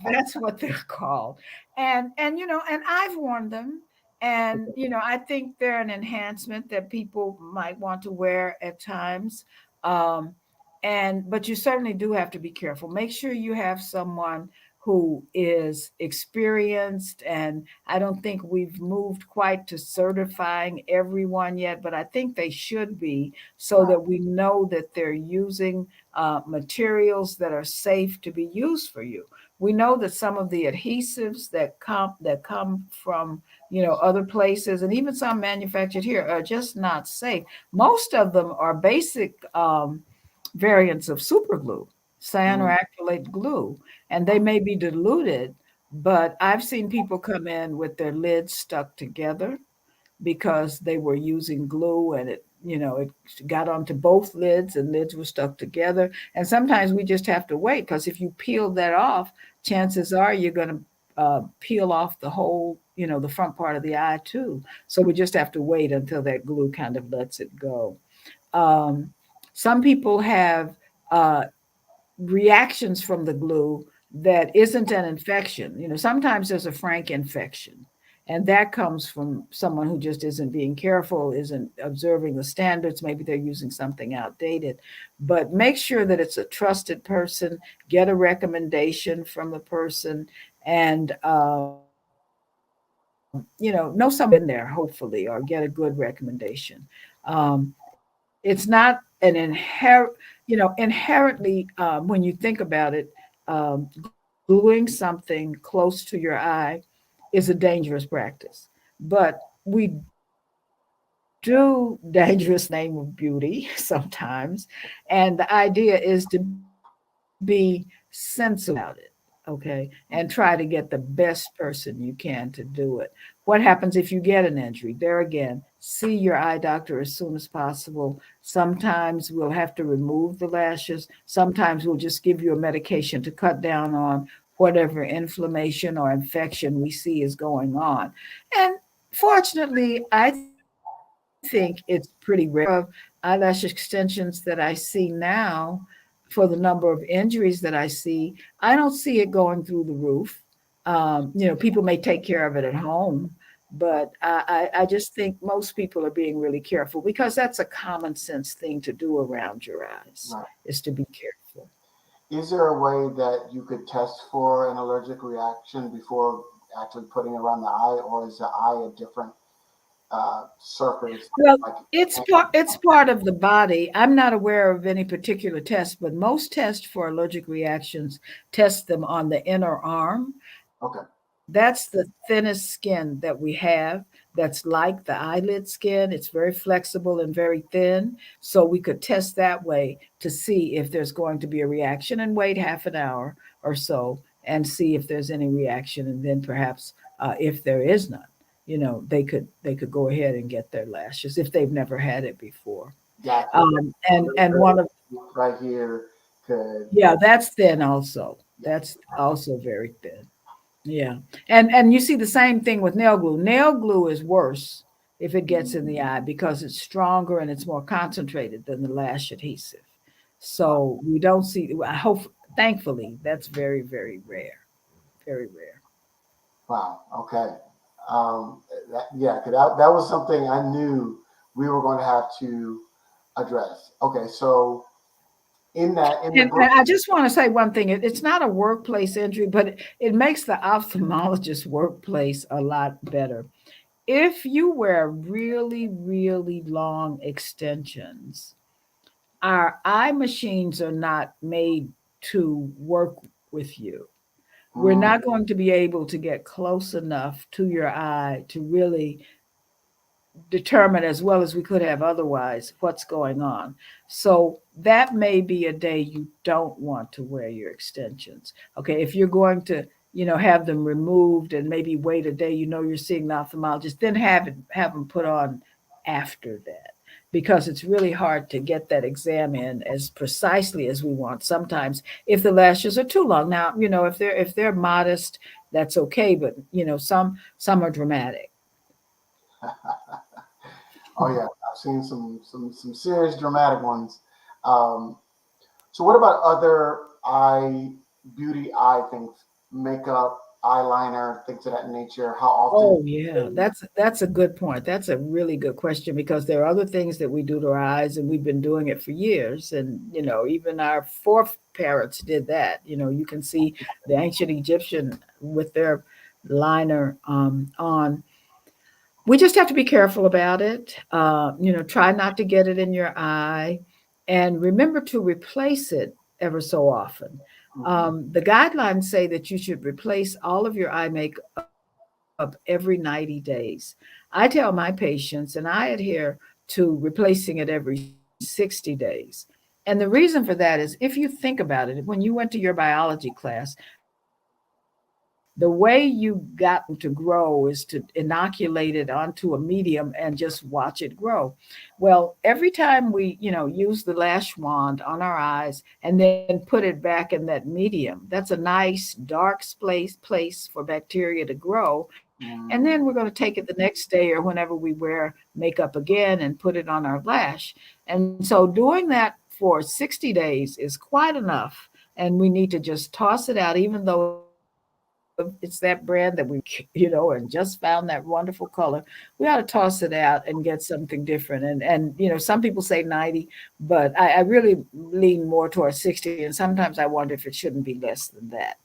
that's what they're called. And I've worn them, and I think they're an enhancement that people might want to wear at times. But you certainly do have to be careful. Make sure you have someone who is experienced, and I don't think we've moved quite to certifying everyone yet, but I think they should be, so that we know that they're using materials that are safe to be used for you. We know that some of the adhesives that come from other places, and even some manufactured here, are just not safe. Most of them are basic variants of super glue, cyanoacrylate glue, and they may be diluted, but I've seen people come in with their lids stuck together because they were using glue, and it got onto both lids, and lids were stuck together. And sometimes we just have to wait, because if you peel that off, chances are you're going to peel off the whole, the front part of the eye too. So we just have to wait until that glue kind of lets it go. Some people have reactions from the glue that isn't an infection. Sometimes there's a frank infection, and that comes from someone who just isn't being careful, isn't observing the standards. Maybe they're using something outdated. But make sure that it's a trusted person, get a recommendation from the person, and know someone in there, hopefully, or get a good recommendation. It's not an inherently, when you think about it, gluing something close to your eye is a dangerous practice. But we do dangerous name of beauty sometimes. And the idea is to be sensible about it, okay, and try to get the best person you can to do it. What happens if you get an injury? There again, see your eye doctor as soon as possible. Sometimes we'll have to remove the lashes. Sometimes we'll just give you a medication to cut down on whatever inflammation or infection we see is going on. And fortunately, I think it's pretty rare of eyelash extensions that I see now for the number of injuries that I see. I don't see it going through the roof. People may take care of it at home, but I just think most people are being really careful because that's a common sense thing to do around your eyes, Right. is to be careful. Is there a way that you could test for an allergic reaction before actually putting it around the eye, or is the eye a different surface? Well, Like, it's part of the body. I'm not aware of any particular test, but most tests for allergic reactions test them on the inner arm. okay, That's the thinnest skin that we have. That's like the eyelid skin. It's very flexible and very thin. So we could test that way to see if there's going to be a reaction and wait half an hour or so and see if there's any reaction. And then perhaps if there is none, they could go ahead and get their lashes if they've never had it before. gotcha. And one of Right here could, Yeah, that's thin also. yeah, That's also very thin. Yeah. And you see the same thing with nail glue. Nail glue is worse if it gets in the eye because it's stronger and it's more concentrated than the lash adhesive. So we don't see, I hope, thankfully, that's very, very rare. Very rare. wow, okay. Yeah, 'cause that was something I knew we were going to have to address. Okay, so in the And book, I just want to say one thing. It's not a workplace injury, but it makes the ophthalmologist workplace a lot better. If you wear really, really long extensions, our eye machines are not made to work with you. We're mm, not going to be able to get close enough to your eye to really determine as well as we could have otherwise what's going on. So that may be a day you don't want to wear your extensions. Okay, if you're going to, have them removed and maybe wait a day, you're seeing the ophthalmologist, then have them put on after that. Because it's really hard to get that exam in as precisely as we want sometimes if the lashes are too long. Now, if they're modest, that's okay, but some are dramatic. oh yeah, I've seen some serious dramatic ones. Um, so what about other beauty eye things, makeup, eyeliner, things of that nature? How often? Oh yeah, that's a good point. That's a really good question because there are other things that we do to our eyes, and we've been doing it for years. And even our foreparents did that. You can see the ancient Egyptian with their liner on. We just have to be careful about it. Try not to get it in your eye, and remember to replace it ever so often. Mhm. The guidelines say that you should replace all of your eye makeup every 90 days. I tell my patients, and I adhere to replacing it every 60 days. And the reason for that is if you think about it, when you went to your biology class, the way you got them to grow is to inoculate it onto a medium and just watch it grow. Well, every time we, use the lash wand on our eyes and then put it back in that medium, that's a nice dark place for bacteria to grow. And then Mm, we're going to take it the next day or whenever we wear makeup again and put it on our lash. And so doing that for 60 days is quite enough. And we need to just toss it out, even though it's that brand that we, and just found that wonderful color. We ought to toss it out and get something different. And some people say 90, but I really lean more towards 60. And sometimes I wonder if it shouldn't be less than that.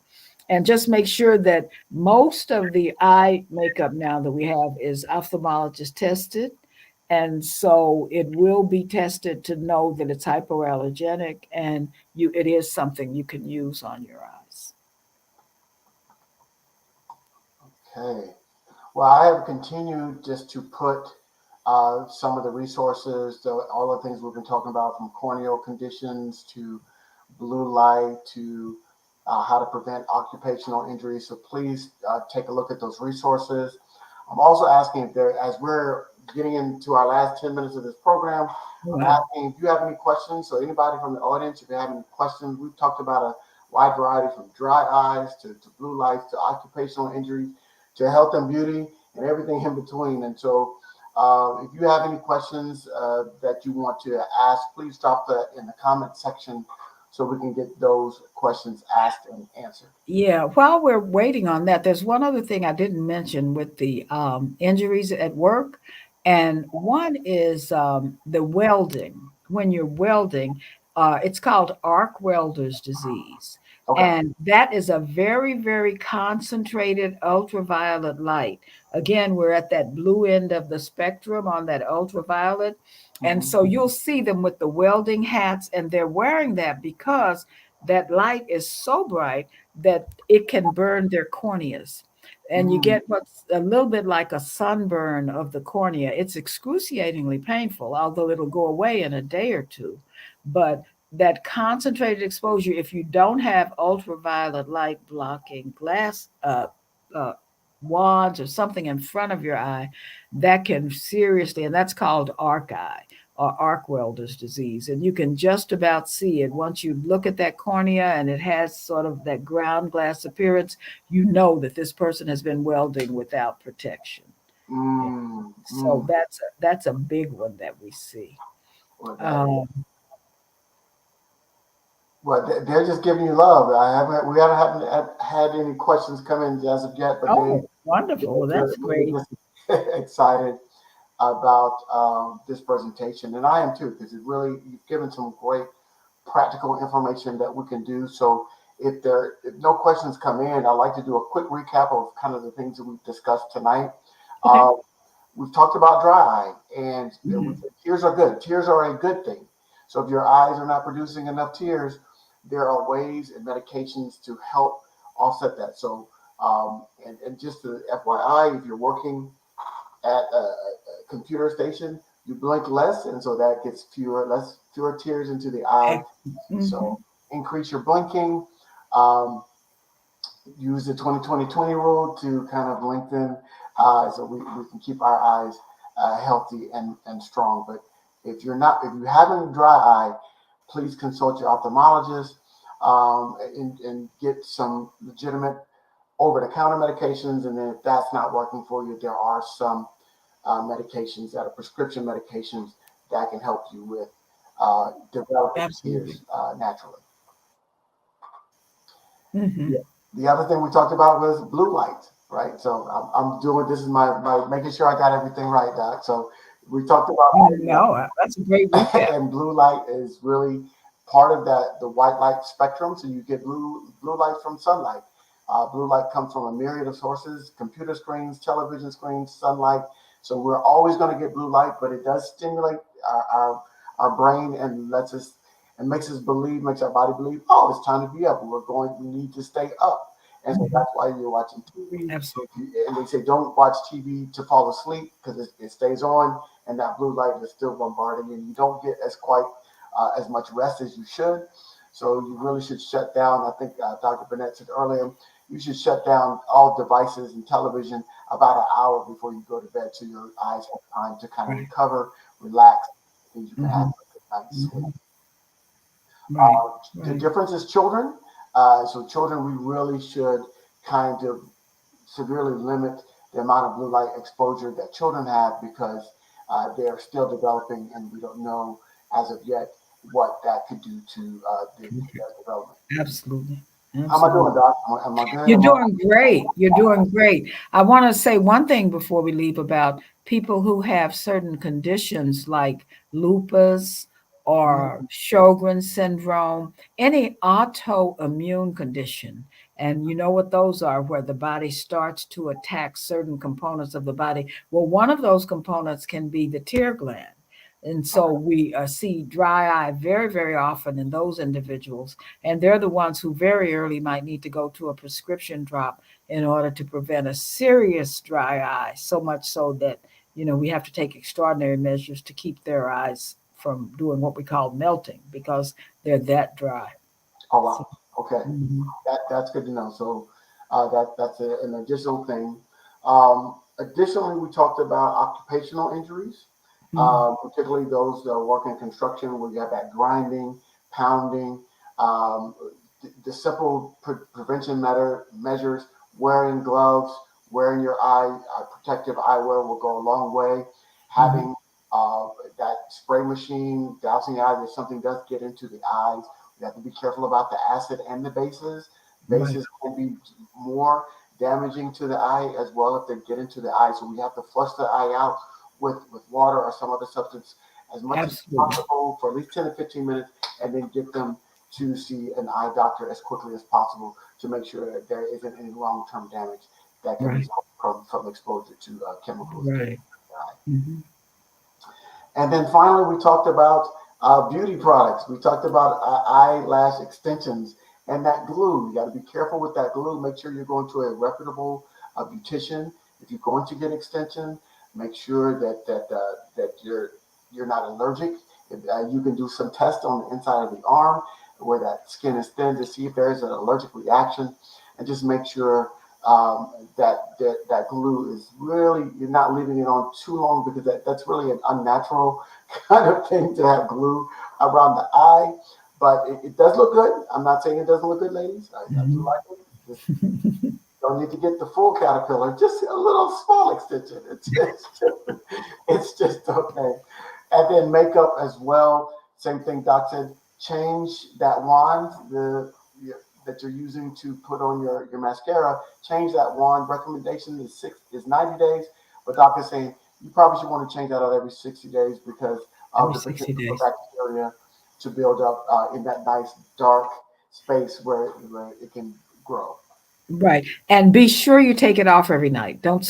And just make sure that most of the eye makeup now that we have is ophthalmologist tested. And so it will be tested to know that it's hypoallergenic and it is something you can use on your eyes. Okay. Well, I have continued just to put some of the resources, all the things we've been talking about, from corneal conditions to blue light to how to prevent occupational injuries. So please take a look at those resources. I'm also asking if there, as we're getting into our last 10 minutes of this program, I'm asking if you have any questions. So anybody from the audience, if you have any questions, we've talked about a wide variety from dry eyes to blue lights to occupational injuries to health and beauty and everything in between. And so if you have any questions that you want to ask, please drop that in the comment section so we can get those questions asked and answered. Yeah, while we're waiting on that, there's one other thing I didn't mention with the injuries at work. And one is the welding. When you're welding, it's called arc welder's disease. Okay. And that is a very, very concentrated ultraviolet light. Again, we're at that blue end of the spectrum on that ultraviolet. And so you'll see them with the welding hats, and they're wearing that because that light is so bright that it can burn their corneas. And you get what's a little bit like a sunburn of the cornea. It's excruciatingly painful, although it'll go away in a day or two. But that concentrated exposure, if you don't have ultraviolet light blocking glass uh, wands or something in front of your eye, that can seriously, and that's called arc eye or arc welder's disease. And you can just about see it once you look at that cornea and it has sort of that ground glass appearance. You know that this person has been welding without protection. So that's a big one that we see. Well, they're just giving you love. We haven't had any questions come in as of yet, but wonderful. That's great. Excited about this presentation, and I am too, because you've given some great practical information that we can do. So if no questions come in, I'd like to do a quick recap of kind of the things that we've discussed tonight. Okay. We've talked about dry eye, and tears are good. Tears are a good thing. So if your eyes are not producing enough tears, there are ways and medications to help offset that. So, and just the FYI, if you're working at a computer station, you blink less, and so that gets fewer tears into the eye. So increase your blinking. Use the 20-20-20 rule to kind of lengthen, so we can keep our eyes healthy and strong. But if you're having dry eye, please consult your ophthalmologist and get some legitimate over-the-counter medications. And then if that's not working for you, there are some medications that are prescription medications that can help you with developing tears naturally. The other thing we talked about was blue light, right? So I'm doing, this is my making sure I got everything right, Doc. So we talked about that's a great recap. And blue light is really part of the white light spectrum. So you get blue light from sunlight. Blue light comes from a myriad of sources: computer screens, television screens, sunlight. So we're always going to get blue light, but it does stimulate our brain and makes our body believe, oh, it's time to be up. We need to stay up. And so that's why you're watching TV. Absolutely. And they say don't watch TV to fall asleep, because it stays on and that blue light is still bombarding, and you don't get as much rest as you should. So you really should shut down. I think Dr. Burnett said earlier, you should shut down all devices and television about an hour before you go to bed, so your eyes have time to kind of recover, relax, and you can have a good night's sleep. The difference is children. So children, we really should kind of severely limit the amount of blue light exposure that children have, because they are still developing, and we don't know as of yet what that could do to their development. Absolutely. How am I doing, Doc? Am I good? You're doing great. You're doing great. I want to say one thing before we leave about people who have certain conditions like lupus or Sjogren's syndrome, any autoimmune condition. And you know what those are, where the body starts to attack certain components of the body. Well, one of those components can be the tear gland. And so we see dry eye very, very often in those individuals. And they're the ones who very early might need to go to a prescription drop in order to prevent a serious dry eye, so much so that, we have to take extraordinary measures to keep their eyes from doing what we call melting because they're that dry. Oh So, wow. Okay. mhm, That's good to know. So that's an additional thing. Additionally, we talked about occupational injuries, mhm. particularly those that work in construction where you have that grinding, pounding, um, the simple prevention measures, wearing gloves, wearing your protective eyewear will go a long way. Mhm. Having that spray machine dousing the eyes if something does get into the eyes. You have to be careful about the acid and the bases. Right. Bases can be more damaging to the eye as well if they get into the eye. So we have to flush the eye out with water or some other substance as much as Absolutely. possible for at least 10 to 15 minutes and then get them to see an eye doctor as quickly as possible to make sure that there isn't any long-term damage that can Right. result from exposure to chemicals in Right. the eye. Mhm. And then finally, we talked about beauty products. We talked about eyelash extensions and that glue. You got to be careful with that glue. Make sure you're going to a reputable beautician. If you're going to get extension, make sure that you're not allergic. You can do some tests on the inside of the arm where that skin is thin to see if there is an allergic reaction, and just make sure that glue is really, you're not leaving it on too long because that's really an unnatural kind of thing to have glue around the eye. But it does look good. I'm not saying it doesn't look good, ladies. I do Mhm. like it. Just don't need to get the full caterpillar. Just a little small extension. It's just okay. And then makeup as well. Same thing Doc said. Change that wand that you're using to put on your mascara. Change that wand. Recommendation is 90 days, but Doc is saying you probably should want to change that out every 60 days because of Every the 60 potential for days. bacteria to build up in that nice dark space where it can grow. Right. And be sure you take it off every night. Don't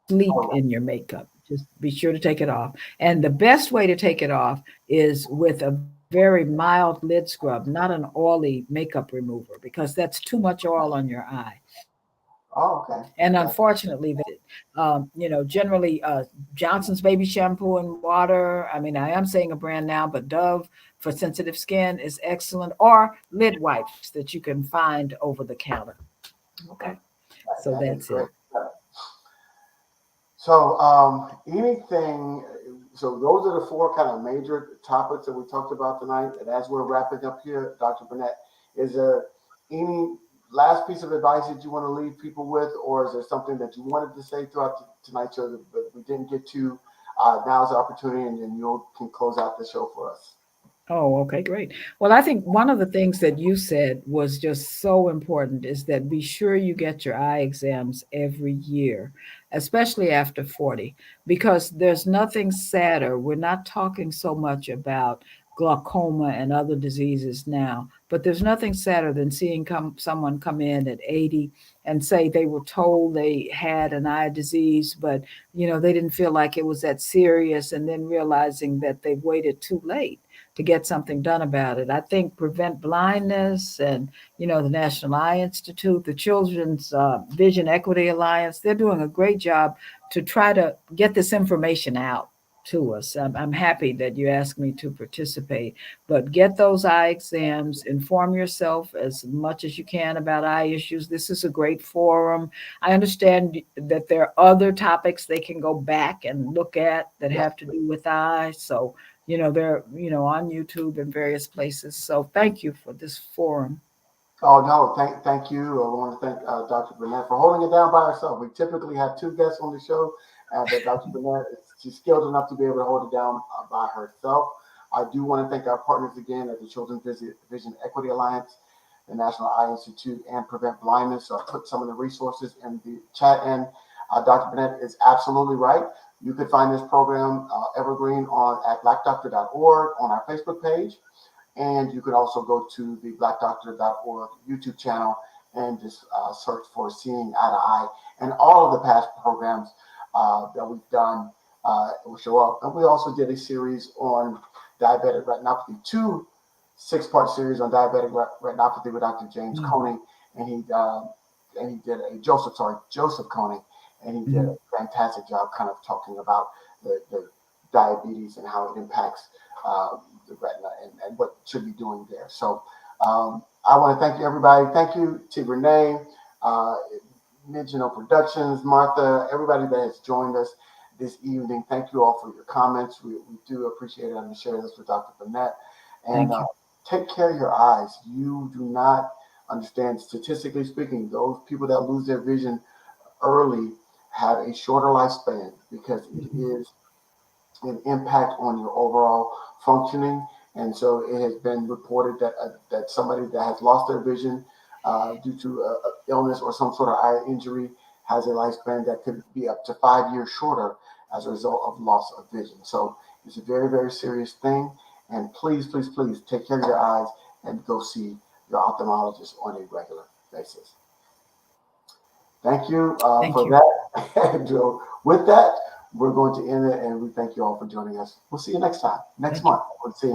sleep Oh in your makeup. Just be sure to take it off. And the best way to take it off is with a very mild lid scrub, not an oily makeup remover, because that's too much oil on your eye. oh, okay. And That, unfortunately, generally, Johnson's baby shampoo and water. I mean, I am saying a brand now, but Dove for sensitive skin is excellent, or lid wipes that you can find over the counter. Okay. okay. So That is that's great. it. So, anything, so those are the four kind of major topics that we talked about tonight. And as we're wrapping up here, Dr. Burnett, is there any last piece of advice that you want to leave people with, or is there something that you wanted to say throughout tonight's show that we didn't get to? Now's the opportunity, and then you can close out the show for us. Oh, okay, great. Well, I think one of the things that you said was just so important is that be sure you get your eye exams every year, especially after 40, because there's nothing sadder. We're not talking so much about glaucoma and other diseases now, but there's nothing sadder than seeing someone come in at 80 and say they were told they had an eye disease, but they didn't feel like it was that serious, and then realizing that they've waited too late to get something done about it. I think Prevent Blindness and, the National Eye Institute, the Children's Vision Equity Alliance, they're doing a great job to try to get this information out to us. I'm happy that you asked me to participate, but get those eye exams, inform yourself as much as you can about eye issues. This is a great forum. I understand that there are other topics they can go back and look at that Yes. have to do with eyes. So they're, on YouTube and various places. So thank you for this forum. Oh no, thank you. I want to thank Dr. Burnett for holding it down by herself. We typically have two guests on the show, but Dr. Burnett, she's skilled enough to be able to hold it down by herself. I do want to thank our partners again at the Children's Vision Equity Alliance, the National Eye Institute, and Prevent Blindness. So I put some of the resources in the chat, and Dr. Burnett is absolutely right. You could find this program evergreen on at blackdoctor.org on our Facebook page. And you can also go to the blackdoctor.org YouTube channel and this search for seeing eye to eye. And all of the past programs that we've done will show up. And we also did a series on diabetic retinopathy, 2 6-part series on diabetic retinopathy with Dr. James Koenig, and he did a Joseph Koenig, and he did a fantastic job kind of talking about the diabetes and how it impacts the retina and what should be doing there. So I want to thank you, everybody. Thank you to Renee, Mid-Geno Productions, Martha, everybody that has joined us this evening. Thank you all for your comments. We do appreciate it. I'm going to share this with Dr. Burnett. And take care of your eyes. You do not understand, statistically speaking, those people that lose their vision early have a shorter lifespan because it is an impact on your overall functioning. And so it has been reported that somebody that has lost their vision due to a illness or some sort of eye injury has a lifespan that could be up to 5 years shorter as a result of loss of vision. So it's a very, very serious thing. And please, please, please take care of your eyes and go see your ophthalmologist on a regular basis. Thank you for that. And with that, we're going to end it, and we thank you all for joining us. We'll see you next time, next month. We'll see you.